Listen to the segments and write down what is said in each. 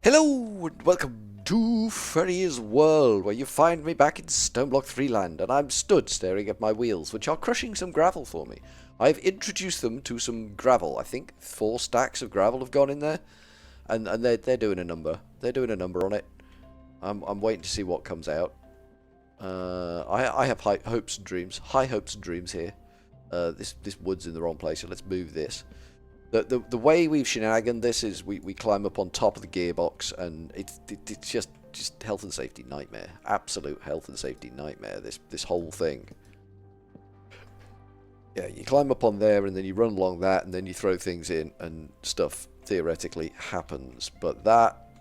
Hello and welcome to Furryearsworld, where you find me back in Stoneblock 3 land, and I'm stood staring at my wheels, which are crushing some gravel for me. I've introduced them to some gravel. I think 4 stacks of gravel have gone in there, and they're doing a number. They're doing a number on it. I'm waiting to see what comes out. I have high hopes and dreams here. This wood's in the wrong place, so let's move this. The way we've shenaniganed this is we climb up on top of the gearbox, and it's just health and safety nightmare. Absolute health and safety nightmare, this whole thing. Yeah, you climb up on there and then you run along that and then you throw things in and stuff theoretically happens. But that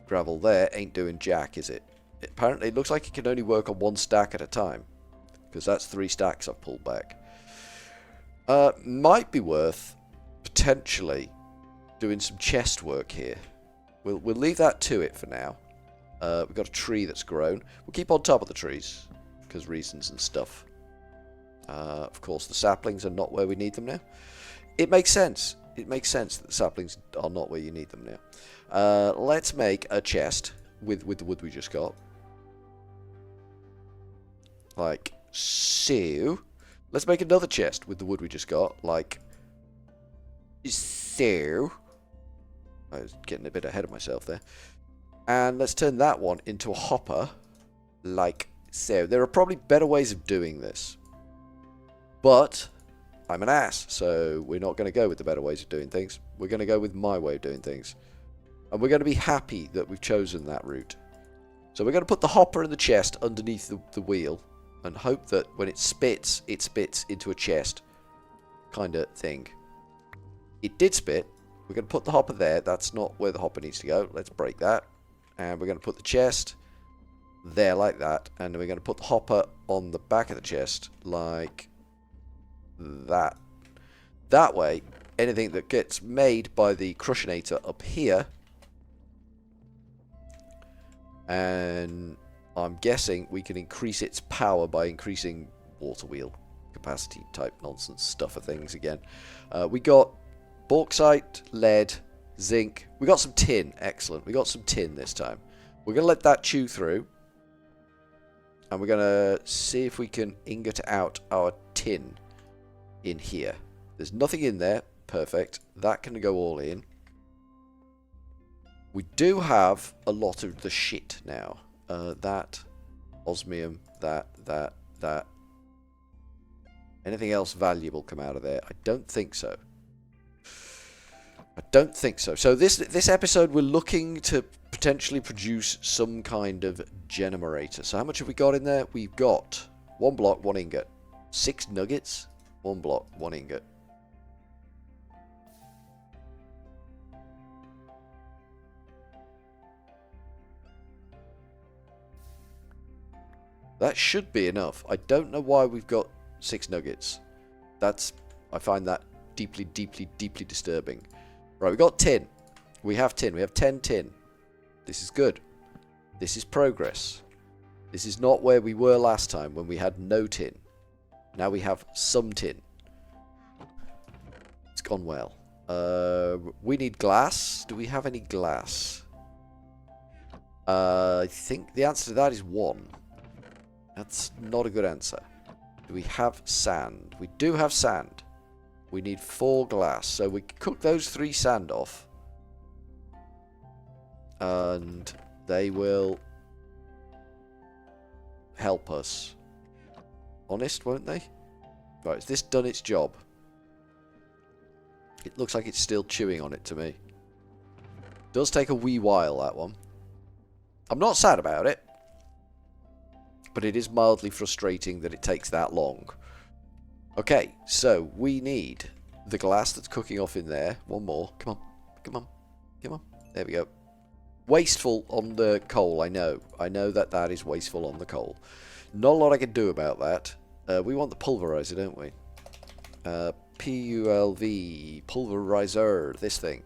gravel there ain't doing jack, is it? Apparently it looks like it can only work on 1 stack at a time, because that's 3 stacks I've pulled back. Might be worth potentially doing some chest work here. We'll leave that to it for now. We've got a tree that's grown. We'll keep on top of the trees because reasons and stuff. Of course, the saplings are not where we need them now. It makes sense. It makes sense that the saplings are not where you need them now. Let's make a chest with the wood we just got. Like so. Let's make another chest with the wood we just got. Like so. I was getting a bit ahead of myself there. And let's turn that one into a hopper. Like so. There are probably better ways of doing this. But I'm an ass, so we're not going to go with the better ways of doing things. We're going to go with my way of doing things. And we're going to be happy that we've chosen that route. So we're going to put the hopper in the chest underneath the wheel. And hope that when it spits into a chest kind of thing. It did spit. We're going to put the hopper there. That's not where the hopper needs to go. Let's break that. And we're going to put the chest there like that. And we're going to put the hopper on the back of the chest like that. That way, anything that gets made by the crushinator up here, and I'm guessing we can increase its power by increasing water wheel capacity type nonsense stuff of things again. We got bauxite, lead, zinc. We got some tin. Excellent. We got some tin this time. We're going to let that chew through. And we're going to see if we can ingot out our tin in here. There's nothing in there. Perfect. That can go all in. We do have a lot of the shit now. That, osmium, that. Anything else valuable come out of there? I don't think so. I don't think so. So this episode we're looking to potentially produce some kind of generator. So how much have we got in there? We've got 1 block, 1 ingot. 6 nuggets, 1 block, 1 ingot. That should be enough. I don't know why we've got 6 nuggets. I find that deeply disturbing. Right, we got tin. We have tin. We have 10 tin. This is good. This is progress. This is not where we were last time when we had no tin. Now we have some tin. It's gone well. We need glass. Do we have any glass? I think the answer to that is 1. That's not a good answer. Do we have sand? We do have sand. We need 4 glass. So we can cook those 3 sand off. And they will help us. Honest, won't they? Right, has this done its job? It looks like it's still chewing on it to me. Does take a wee while, that one. I'm not sad about it. But it is mildly frustrating that it takes that long. Okay, so we need the glass that's cooking off in there. 1 more. Come on. Come on. Come on. There we go. Wasteful on the coal, I know. I know that is wasteful on the coal. Not a lot I can do about that. We want the pulverizer, don't we? PULV. Pulverizer. This thing.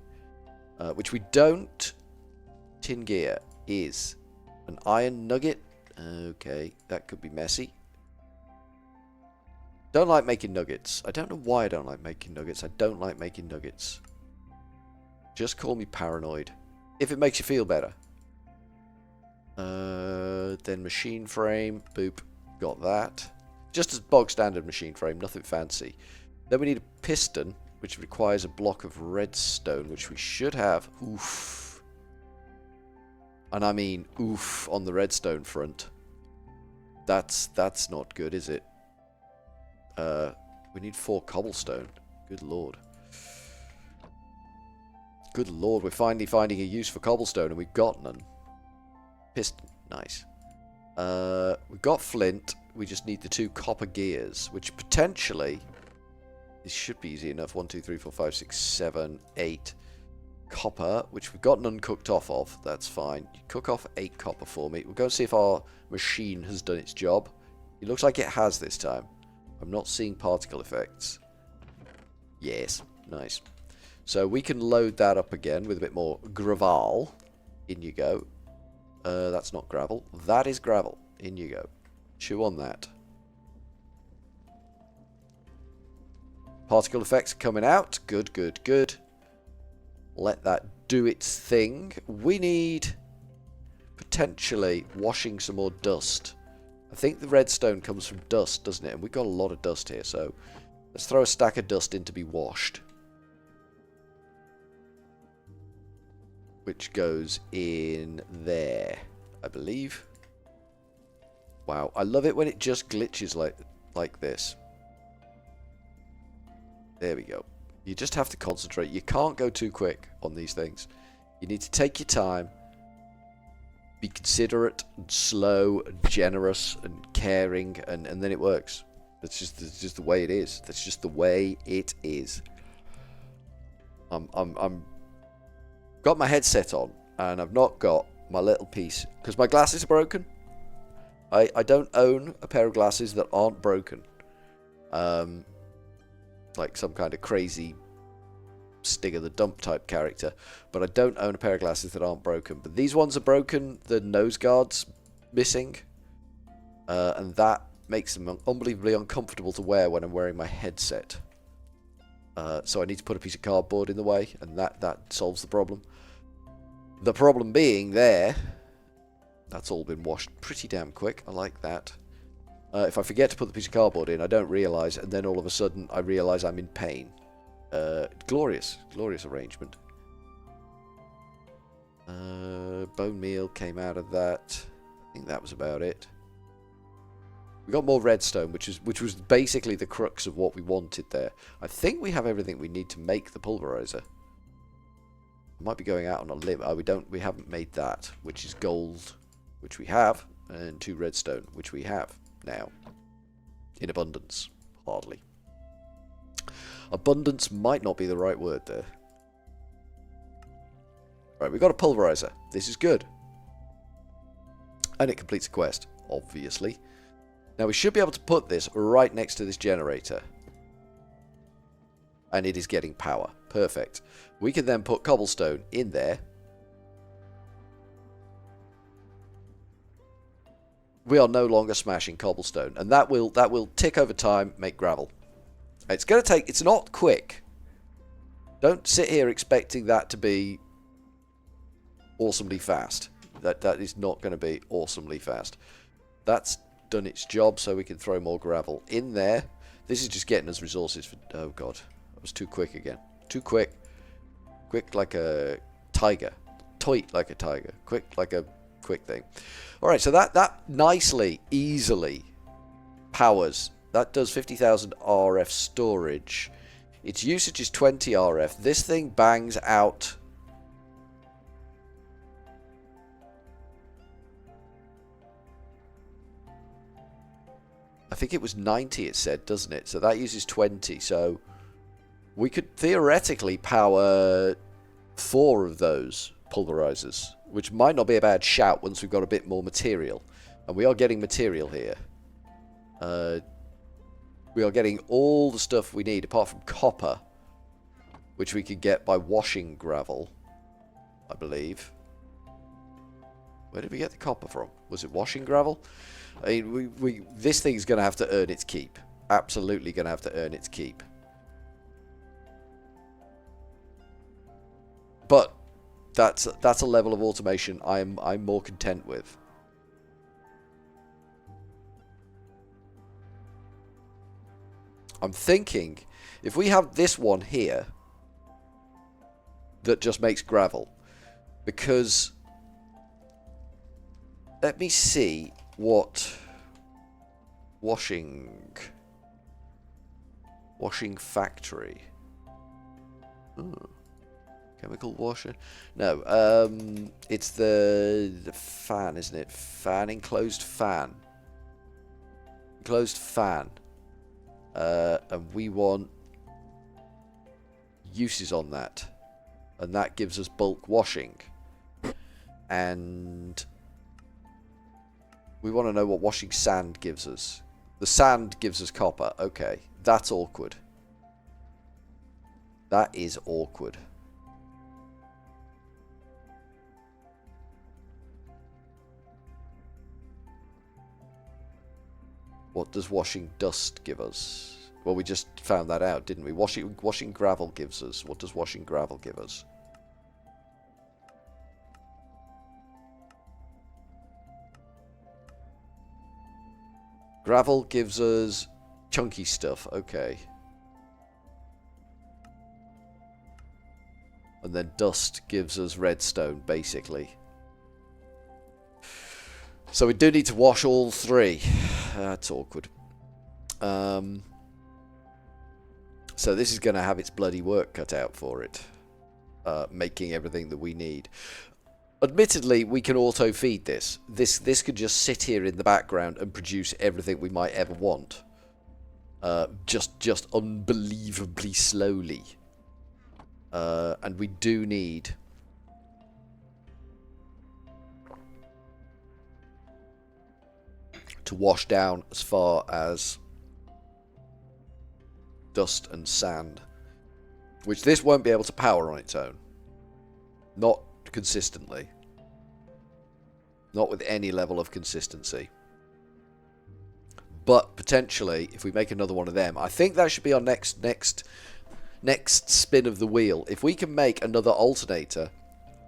Which we don't. Tin gear is an iron nugget. Okay, that could be messy. Don't like making nuggets. I don't know why I don't like making nuggets. I don't like making nuggets. Just call me paranoid. if it makes you feel better. Then machine frame, boop, got that. Just as bog standard machine frame, nothing fancy. Then we need a piston, which requires a block of redstone, which we should have. Oof. And I mean oof on the redstone front. That's not good, is it? We need 4 cobblestone. Good lord. Good lord, we're finally finding a use for cobblestone, and we've got none. Piston, nice. We've got flint. We just need the 2 copper gears, which potentially, this should be easy enough. 1, 2, 3, 4, 5, 6, 7, 8 copper, which we've got none cooked off of. That's fine. You cook off 8 copper for me. We'll go and see if our machine has done its job. It looks like it has this time. I'm not seeing particle effects. Yes, nice. So we can load that up again with a bit more gravel. In you go. That's not gravel. That is gravel. In you go. Chew on that. Particle effects are coming out. Good, good, good. Let that do its thing. We need potentially washing some more dust. I think the redstone comes from dust, doesn't it? And we've got a lot of dust here, so let's throw a stack of dust in to be washed. Which goes in there, I believe. Wow, I love it when it just glitches like this. There we go. You just have to concentrate. You can't go too quick on these things. You need to take your time. Be considerate and slow and generous and caring, and then it works. That's just the way it is. That's just the way it is. I'm got my headset on, and I've not got my little piece because my glasses are broken. I don't own a pair of glasses that aren't broken. Like some kind of crazy Stig of the Dump type character, but I don't own a pair of glasses that aren't broken. But these ones are broken. The nose guard's missing, and that makes them unbelievably uncomfortable to wear when I'm wearing my headset. So I need to put a piece of cardboard in the way, and that solves the problem. The problem being there, that's all been washed pretty damn quick. I like that. If I forget to put the piece of cardboard in, I don't realise, and then all of a sudden I realise I'm in pain. Glorious arrangement. Bone meal came out of that. I think that was about it. We got more redstone, which was basically the crux of what we wanted there. I think we have everything we need to make the pulverizer. I might be going out on a limb. Oh, we haven't made that, which is gold, which we have, and 2 redstone, which we have now. In abundance. Hardly. Abundance might not be the right word there. Right, we've got a pulverizer. This is good. And it completes a quest, obviously. Now we should be able to put this right next to this generator. And it is getting power. Perfect. We can then put cobblestone in there. We are no longer smashing cobblestone, and that will tick over time, make gravel. It's going to take. It's not quick. Don't sit here expecting that to be awesomely fast. That is not going to be awesomely fast. That's done its job, so we can throw more gravel in there. This is just getting us resources for. Oh god, that was too quick again. Too quick. Quick like a tiger. Tight like a tiger. Quick like a quick thing. Alright, so that nicely, easily powers. That does 50,000 RF storage. Its usage is 20 RF. This thing bangs out. I think it was 90 it said, doesn't it? So that uses 20. So we could theoretically power 4 of those pulverizers, which might not be a bad shout once we've got a bit more material. And we are getting material here. We are getting all the stuff we need, apart from copper, which we could get by washing gravel, I believe. Where did we get the copper from? Was it washing gravel? I mean, this thing's going to have to earn its keep. Absolutely going to have to earn its keep. But That's a level of automation I'm more content with. I'm thinking if we have this one here that just makes gravel, because let me see what washing factory. Chemical washer? No, it's the fan, isn't it? Enclosed fan. Enclosed fan. And we want uses on that. And that gives us bulk washing. And we want to know what washing sand gives us. The sand gives us copper. Okay, that's awkward. That is awkward. What does washing dust give us? Well, we just found that out, didn't we? Washing gravel gives us. What does washing gravel give us? Gravel gives us chunky stuff. Okay. And then dust gives us redstone, basically. So we do need to wash all three. That's awkward. So this is going to have its bloody work cut out for it. Making everything that we need. Admittedly, we can auto-feed this. This could just sit here in the background and produce everything we might ever want. Just unbelievably slowly. And we do need to wash down as far as dust and sand, which this won't be able to power on its own. Not consistently. Not with any level of consistency. But potentially, if we make another one of them, I think that should be our next spin of the wheel. If we can make another alternator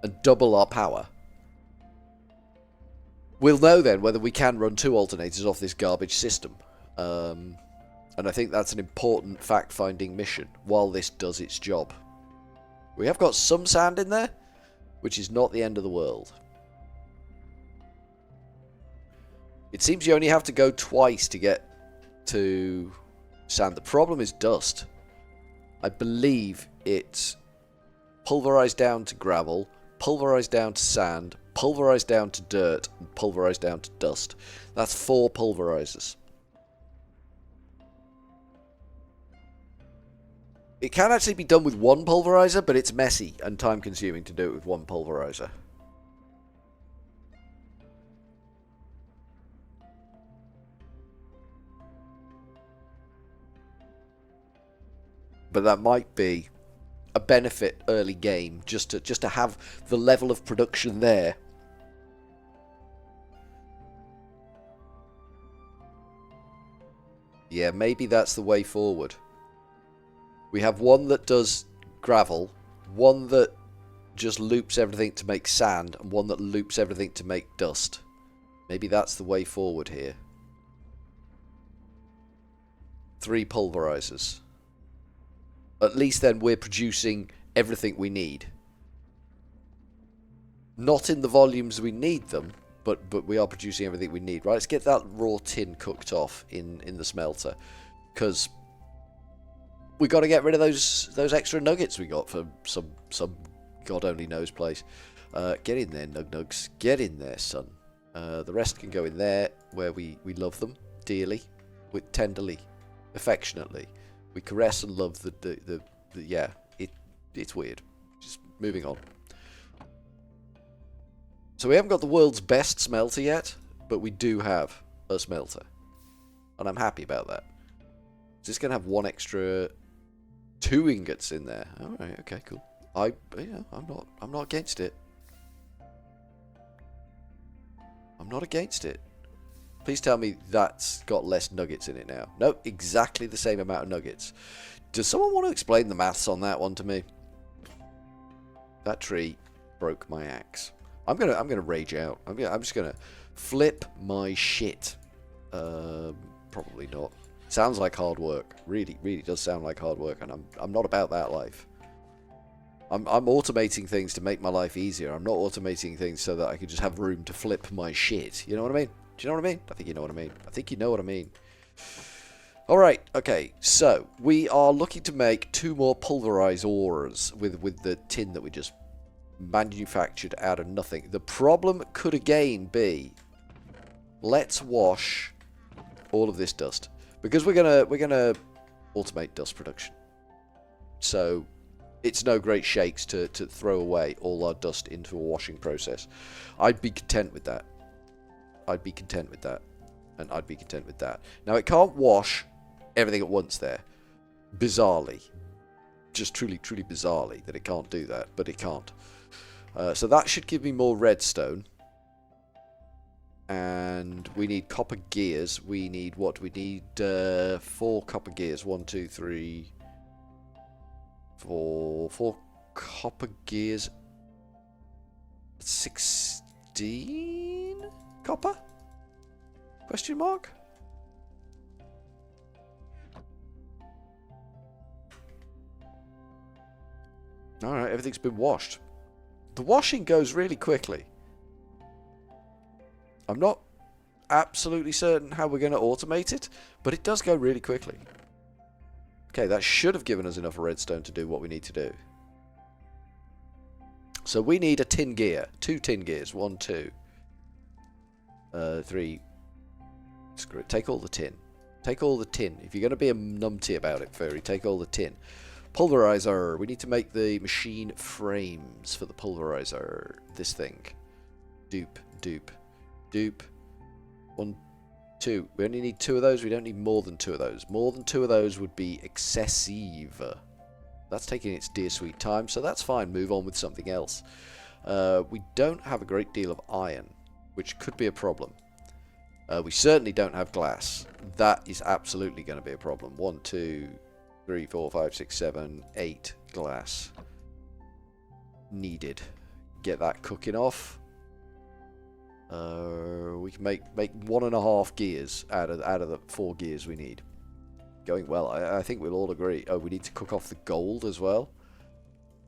and double our power, we'll know then whether we can run 2 alternators off this garbage system. And I think that's an important fact-finding mission while this does its job. We have got some sand in there, which is not the end of the world. It seems you only have to go twice to get to sand. The problem is dust. I believe it's pulverized down to gravel, pulverized down to sand, pulverized down to dirt, and pulverized down to dust. That's 4 pulverizers. It can actually be done with 1 pulverizer, but it's messy and time consuming to do it with 1 pulverizer. But that might be a benefit early game, just to have the level of production there. Yeah, maybe that's the way forward. We have one that does gravel, one that just loops everything to make sand, and one that loops everything to make dust. Maybe that's the way forward here. 3 pulverizers. At least then we're producing everything we need. Not in the volumes we need them, but we are producing everything we need. Right, let's get that raw tin cooked off in the smelter, because we got to get rid of those extra nuggets we got for some God only knows place. Get in there, nugs. Get in there, son. The rest can go in there where we love them dearly, with tenderly, affectionately. We caress and love the yeah. It's weird. Just moving on. So we haven't got the world's best smelter yet, but we do have a smelter, and I'm happy about that. It's just gonna have 1 extra 2 ingots in there. All right, okay, cool. I'm not against it. I'm not against it. Please tell me that's got less nuggets in it now. Nope, exactly the same amount of nuggets. Does someone want to explain the maths on that one to me? That tree broke my axe. I'm gonna rage out. I'm just gonna flip my shit. Probably not. Sounds like hard work. Really does sound like hard work, and I'm not about that life. I'm automating things to make my life easier. I'm not automating things so that I can just have room to flip my shit. You know what I mean? Do you know what I mean? I think you know what I mean. I think you know what I mean. Alright, okay, so we are looking to make 2 more pulverizers with the tin that we just manufactured out of nothing. The problem could again be, let's wash all of this dust, because we're gonna automate dust production. So it's no great shakes to throw away all our dust into a washing process. I'd be content with that. I'd be content with that. And I'd be content with that. Now, it can't wash everything at once there. Bizarrely. Just truly bizarrely that it can't do that. But it can't. So that should give me more redstone. And we need copper gears. We need what? We need 4 copper gears. 1, 2, 3, 4. 4 copper gears. 16 copper? Question mark? Alright, everything's been washed. The washing goes really quickly. I'm not absolutely certain how we're going to automate it, but it does go really quickly. Okay, that should have given us enough redstone to do what we need to do. So we need a tin gear. 2 tin gears. 1, 2. 3. Screw it. Take all the tin. Take all the tin. If you're going to be a numpty about it, Furry, take all the tin. Pulverizer. We need to make the machine frames for the pulverizer. This thing. Dupe. 1, 2. We only need 2 of those. We don't need more than 2 of those. More than 2 of those would be excessive. That's taking its dear sweet time, so that's fine. Move on with something else. We don't have a great deal of iron, which could be a problem. We certainly don't have glass. That is absolutely going to be a problem. 1, 2, 3, 4, 5, 6, 7, 8 glass needed. Get that cooking off. We can make 1.5 gears out of the 4 gears we need. Going well. I think we'll all agree. Oh, we need to cook off the gold as well.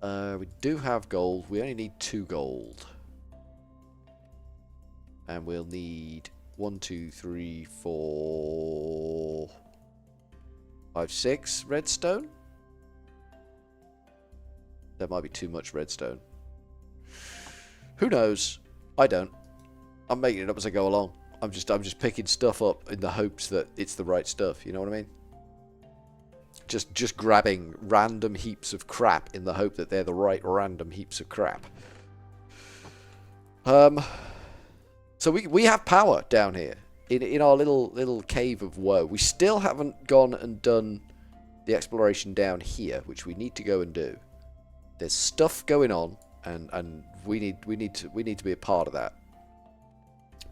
We do have gold. We only need 2 gold. And we'll need 1, 2, 3, 4, 5, 6 redstone. That might be too much redstone. Who knows? I don't. I'm making it up as I go along. I'm just picking stuff up in the hopes that it's the right stuff. You know what I mean? Just grabbing random heaps of crap in the hope that they're the right random heaps of crap. So we have power down here in our little cave of woe. We still haven't gone and done the exploration down here, which we need to go and do. There's stuff going on, and we need to be a part of that.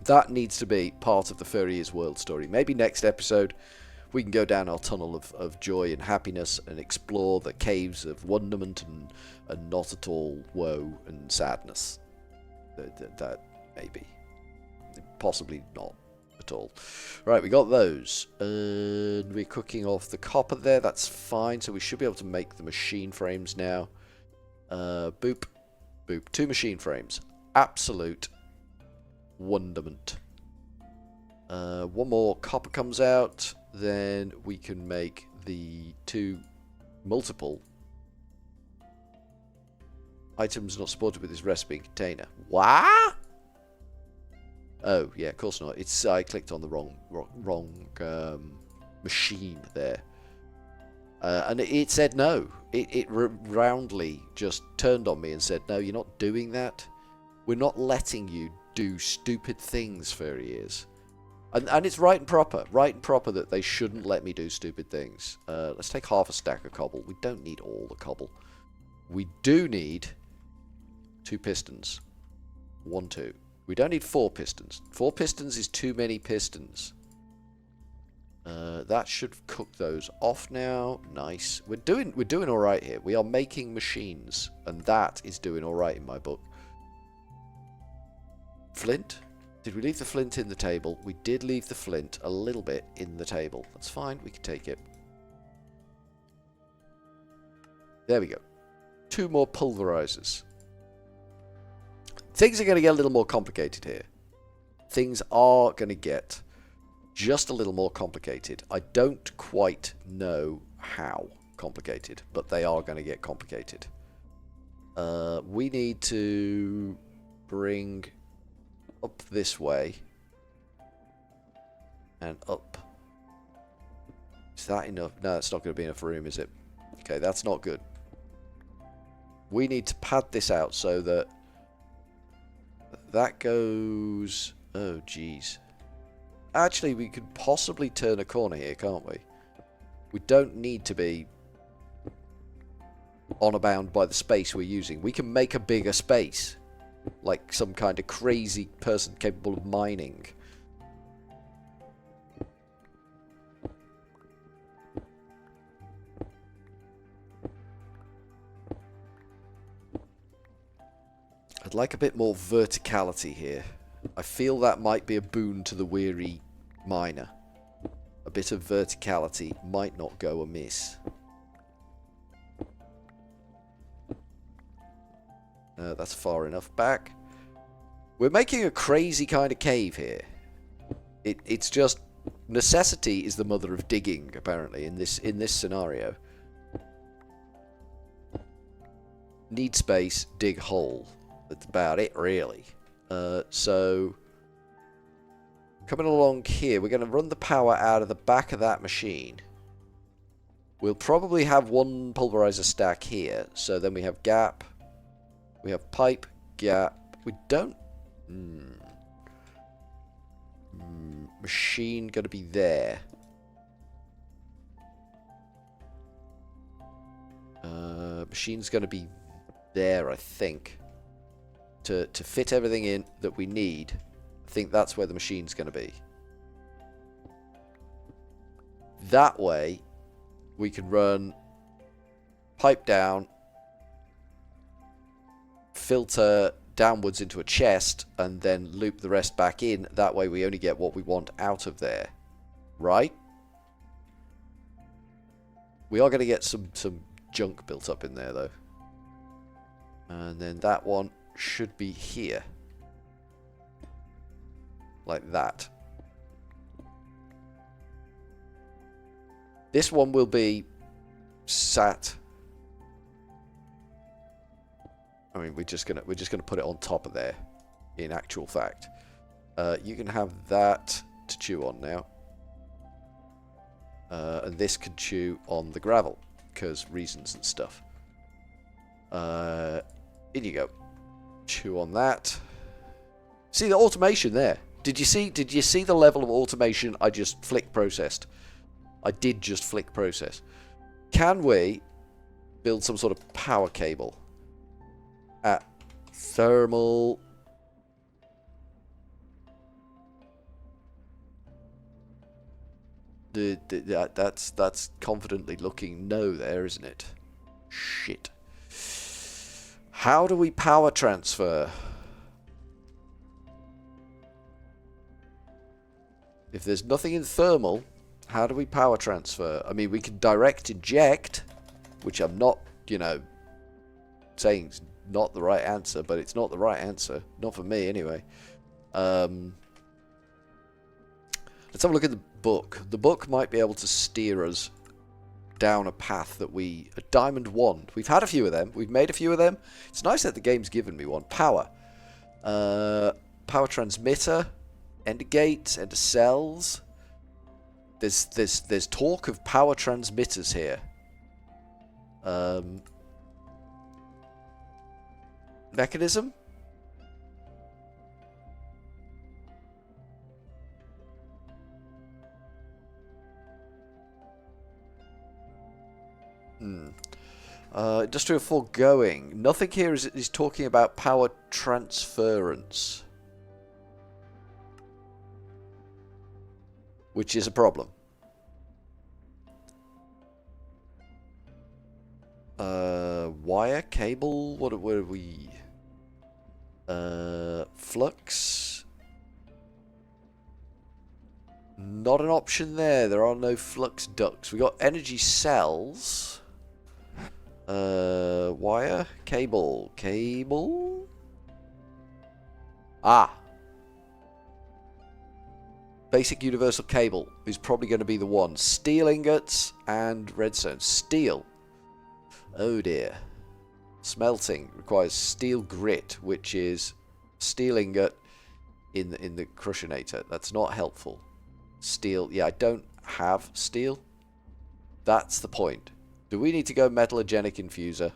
That needs to be part of the Furryearsworld story. Maybe next episode we can go down our tunnel of joy and happiness and explore the caves of wonderment and not at all woe and sadness. That maybe. Possibly not at all. Right, we got those. And we're cooking off the copper there. That's fine. So we should be able to make the machine frames now. Boop. 2 machine frames. Absolute wonderment. 1 more copper comes out. Then we can make the 2 multiple items not supported with this recipe container. What? Oh, yeah, of course not. It's I clicked on the wrong machine there. And it said no. It roundly just turned on me and said, no, you're not doing that. We're not letting you do stupid things, Furryears. And it's right and proper that they shouldn't let me do stupid things. Let's take half a stack of cobble. We don't need all the cobble. We do need 2 pistons. 1, 2. We don't need 4 pistons. 4 pistons is too many pistons. That should cook those off now. Nice. We're doing all right here. We are making machines, and that is doing all right in my book. flint? Did we leave the flint in the table? We did leave the flint a little bit in the table. That's fine. We can take it. There we go. 2 more pulverizers. Things are going to get a little more complicated here. Things are going to get just a little more complicated. I don't quite know how complicated, but they are going to get complicated. We need to bring up this way and up. Is that enough? No, it's not going to be enough room, is it? Okay, that's not good. We need to pad this out so that that goes... Oh, geez. Actually, we could possibly turn a corner here, can't we? We don't need to be bound by the space we're using. We can make a bigger space. Like some kind of crazy person capable of mining. I'd like a bit more verticality here. I feel that might be a boon to the weary miner. A bit of verticality might not go amiss. That's far enough back. We're making a crazy kind of cave here. It's just necessity is the mother of digging, apparently, in this scenario. Need space, dig hole. That's about it, really. So coming along here, we're going to run the power out of the back of that machine. We'll probably have 1 pulverizer stack here. So then we have gap. We have pipe, gap. We don't... Machine going to be there. Machine's going to be there, I think. To fit everything in that we need. I think that's where the machine's going to be. That way, we can run pipe down, filter downwards into a chest, and then loop the rest back in. That way we only get what we want out of there. Right? We are going to get some junk built up in there, though. And then that one should be here. Like that. This one will be sat... I mean, we're just gonna put it on top of there. In actual fact, you can have that to chew on now, and this can chew on the gravel because reasons and stuff. In you go. Chew on that. See the automation there? Did you see the level of automation I just flick processed? I did just flick process. Can we build some sort of power cable? At thermal. That's confidently looking no there, isn't it? Shit. How do we power transfer? If there's nothing in thermal, how do we power transfer? I mean, we can direct inject, which I'm not, you know, saying not the right answer, but it's not the right answer. Not for me, anyway. Let's have a look at the book. The book might be able to steer us down a path that we... A diamond wand. We've had a few of them. We've made a few of them. It's nice that the game's given me one. Power. Power transmitter. Ender gates. Ender cells. There's talk of power transmitters here. Mechanism? Industrial foregoing. Nothing here is talking about power transference. Which is a problem. Wire, cable, what are we... flux, Not an option there. There are no flux ducts. We got energy cells. Wire, cable. Ah. Basic universal cable is probably going to be the one. Steel ingots and redstone. Steel. Oh dear. Smelting requires steel grit, which is steel ingot in the crushinator. That's not helpful. Steel. Yeah, I don't have steel. That's the point. Do we need to go metallogenic infuser?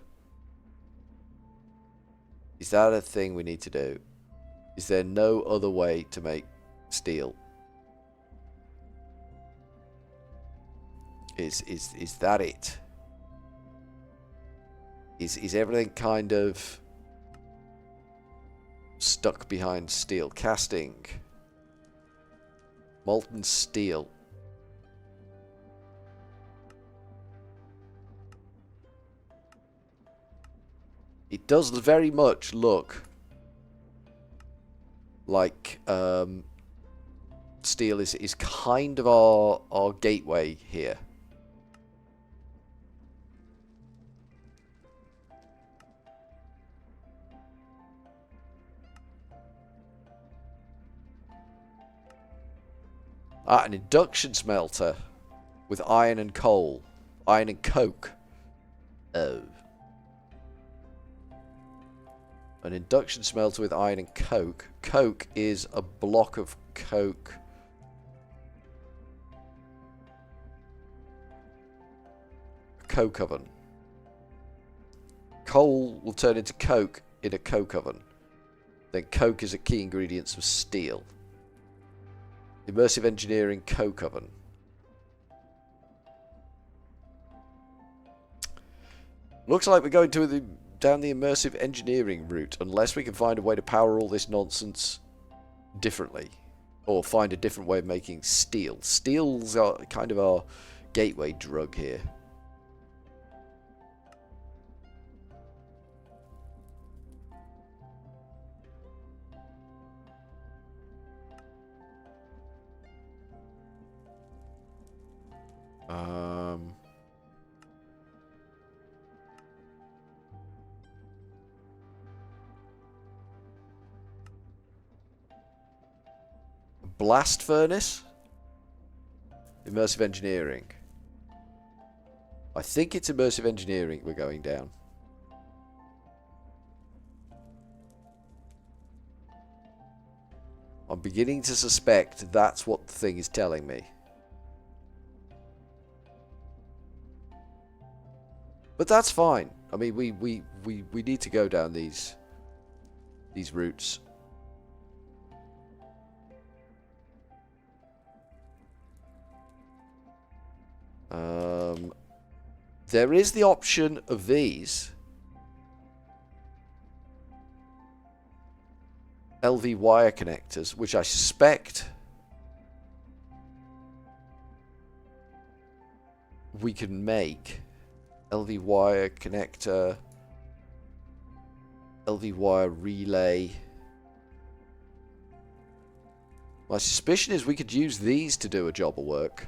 Is that a thing we need to do? Is there no other way to make steel? Is that it? Is everything kind of stuck behind steel? Casting. Molten steel. It does very much look like steel is kind of our gateway here. Ah, an induction smelter with iron and coal. Iron and coke. Oh. An induction smelter with iron and coke. Coke is a block of coke. A coke oven. Coal will turn into coke in a coke oven. Then coke is a key ingredient of steel. Immersive engineering coke oven. Looks like we're going down the immersive engineering route, unless we can find a way to power all this nonsense differently, or find a different way of making steel. Steel's kind of our gateway drug here. Blast furnace? Immersive engineering. I think it's immersive engineering we're going down. I'm beginning to suspect that's what the thing is telling me. But that's fine. I mean, we need to go down these routes. There is the option of these LV wire connectors, which I suspect we can make. LV wire connector, LV wire relay. My suspicion is we could use these to do a job of work.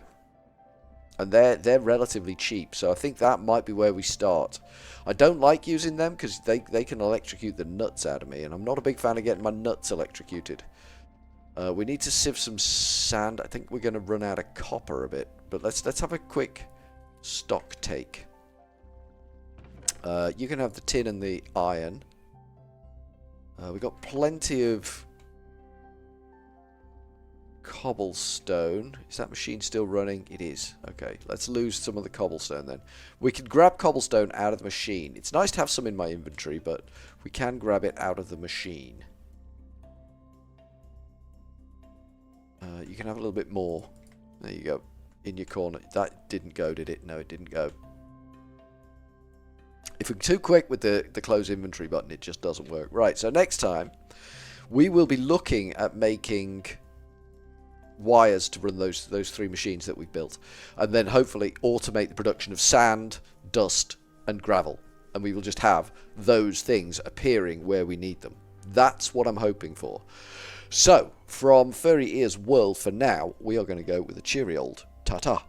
And they're relatively cheap, so I think that might be where we start. I don't like using them because they can electrocute the nuts out of me, and I'm not a big fan of getting my nuts electrocuted. We need to sieve some sand. I think we're going to run out of copper a bit, but let's have a quick stock take. You can have the tin and the iron. We've got plenty of cobblestone. Is that machine still running? It is. Okay, let's lose some of the cobblestone then. We can grab cobblestone out of the machine. It's nice to have some in my inventory, but we can grab it out of the machine. You can have a little bit more. There you go. In your corner. That didn't go, did it? No, it didn't go. If we're too quick with the close inventory button, it just doesn't work. Right, so next time, we will be looking at making wires to run those three machines that we've built, and then hopefully automate the production of sand, dust and gravel, and we will just have those things appearing where we need them. That's what I'm hoping for. So from Furryearsworld for now, we are going to go with a cheery old ta-ta.